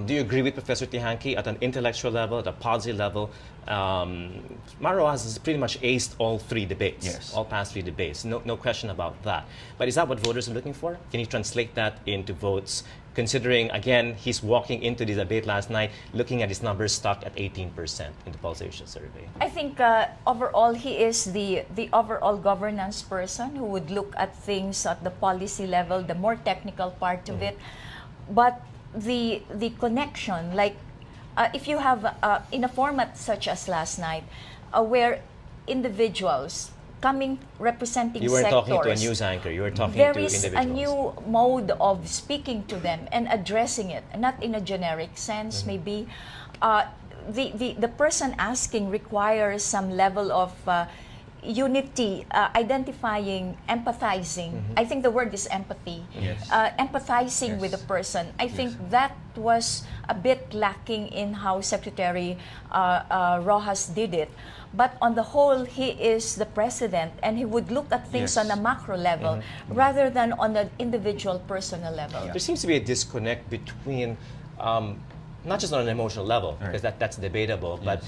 do you agree with Professor Teehankee at an intellectual level, at a policy level? Maro has pretty much aced all three debates, Yes. all past three debates. No question about that. But is that what voters are looking for? Can you translate that into votes? Considering, again, he's walking into the debate last night, looking at his numbers stuck at 18% in the Pulsation survey. I think overall he is the overall governance person who would look at things at the policy level, the more technical part of it. But the connection, like if you have in a format such as last night, where individuals coming representing You weren't sectors, talking to a news anchor, you were talking there to is individuals. a new mode of speaking to them and addressing it, not in a generic sense, maybe. The person asking requires some level of unity, identifying, empathizing. I think the word is empathy. Yes. Empathizing Yes. with the person. I think that was a bit lacking in how Secretary Roxas did it. But on the whole, he is the president, and he would look at things Yes. on a macro level rather than on an individual, personal level. There seems to be a disconnect between, not just on an emotional level, because that's debatable, but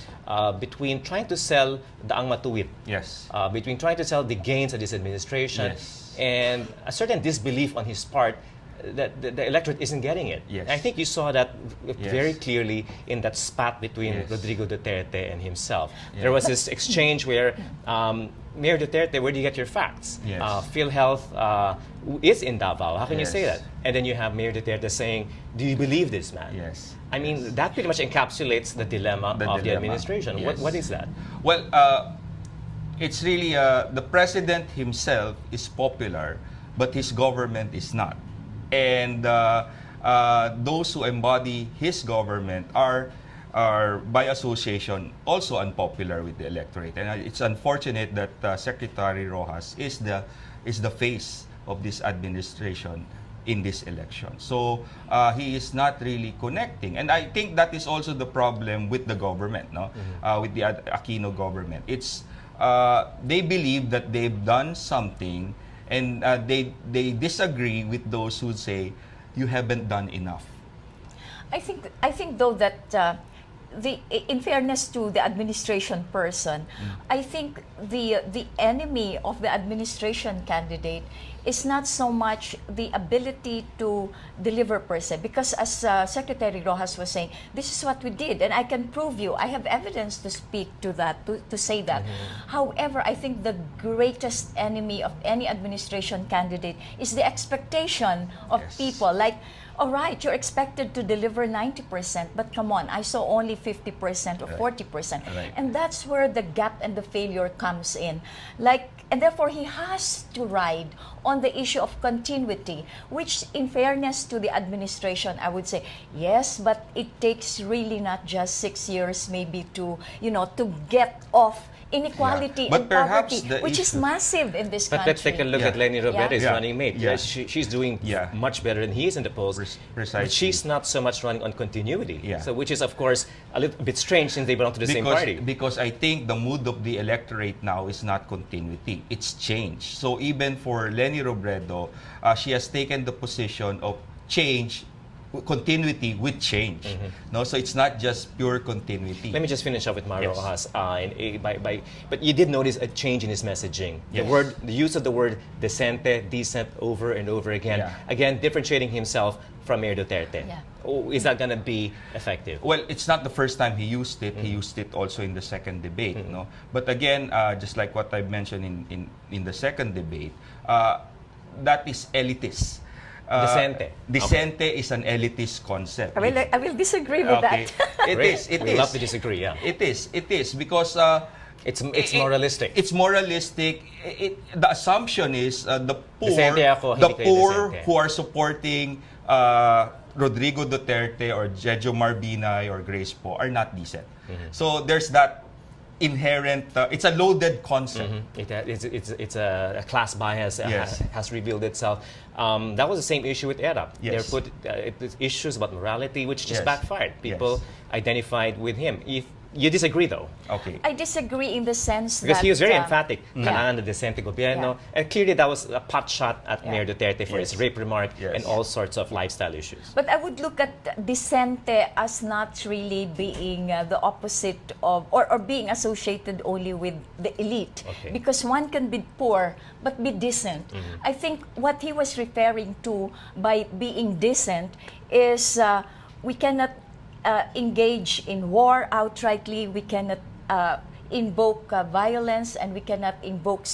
between trying to sell the ang matuwid, Yes. between trying to sell the gains of this administration, Yes. and a certain disbelief on his part that the electorate isn't getting it. Yes. I think you saw that very Yes. clearly in that spat between Yes. Rodrigo Duterte and himself. Yeah. There was this exchange where Mayor Duterte, where do you get your facts? Yes. PhilHealth is in Davao. How can you say Yes. that? And then you have Mayor Duterte saying, do you believe this man? Yes. I mean, that pretty much encapsulates the dilemma of the administration. Yes. What is that? Well, it's really the president himself is popular, but his government is not. And those who embody his government are by association also unpopular with the electorate. And it's unfortunate that Secretary Roxas is the face of this administration in this election. So he is not really connecting. And I think that is also the problem with the government, no? With the Aquino government. It's they believe that they've done something, and they disagree with those who say you haven't done enough. I think though that in fairness to the administration person, I think the enemy of the administration candidate is not so much the ability to deliver per se, because as Secretary Roxas was saying, this is what we did, and I can prove you. I have evidence to speak to that, to say that. However, I think the greatest enemy of any administration candidate is the expectation of Yes. people. Like, all right, you're expected to deliver 90%, but come on, I saw only 50% or 40%. Right. And that's where the gap and the failure comes in. And therefore, he has to ride on the issue of continuity, which, in fairness to the administration, I would say, yes, but it takes really not just 6 years maybe to get off inequality But and perhaps poverty, which is issue- massive in this But country. let's take a look Yeah. at Leni Robredo's Yeah. running mate. Yeah. She's doing Yeah. much better than he is in the polls. Precisely. But she's not so much running on continuity. Yeah. So, which is, of course, a little bit strange since they belong to the same party. Because I think the mood of the electorate now is not continuity, it's change. So even for Leni Robredo, she has taken the position of change, continuity with change. No, so it's not just pure continuity. Let me just finish up with Mario Yes. Roxas. But you did notice a change in his messaging. Yes. The use of the word decente, decent over and over again. Yeah. Again, differentiating himself from Mayor Duterte. Yeah. Oh, is that going to be effective? Well, it's not the first time he used it. He used it also in the second debate. No, but again, just like what I mentioned in the second debate, that is elitist. Decente. Decente is an elitist concept. I will disagree with Okay. that. It Great. is. It We is. love to disagree, yeah. It is because It's moralistic. It's moralistic. The assumption is the poor, Decente ako, hindi kayo decente. who are supporting Rodrigo Duterte or Jejo Marbinay or Grace Poe are not decent. So there's that inherent. It's a loaded concept. It's a class bias Yes. has revealed itself. That was the same issue with ERA. Yes. There put issues about morality, which just Yes. backfired. People Yes. identified with him. If You disagree, though. Okay. I disagree in the sense Because that he was very emphatic, yeah. kailangan na decente gobierno. Yeah. And clearly that was a pot shot at Yeah. Mayor Duterte for Yes. his rape remark Yes. and all sorts of lifestyle issues. But I would look at decente as not really being the opposite of, or being associated only with the elite. Okay. Because one can be poor but be decent. I think what he was referring to by being decent is we cannot engage in war outrightly, we cannot invoke violence, and we cannot invoke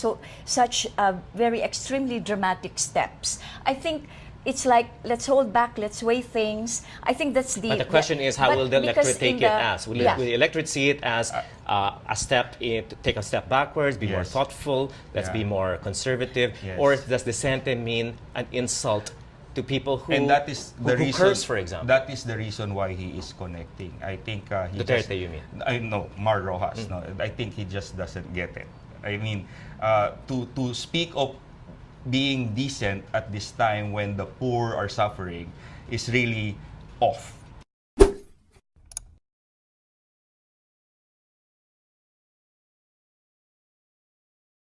such very extremely dramatic steps. I think it's like, let's hold back, let's weigh things. I think that's the... But the question is, how but will the because electorate take in it the- as? Will yeah. the electorate see it as a step in, to take a step backwards, be more Yes. thoughtful, let's be Yeah. more conservative? Yes. Or does decente mean an insult to people who, And that is the who reason. curse, for example? That is the reason why he is connecting. I think he Duterte, just, you mean? I know Mar Rojas. No, I think he just doesn't get it. I mean, to speak of being decent at this time when the poor are suffering is really off.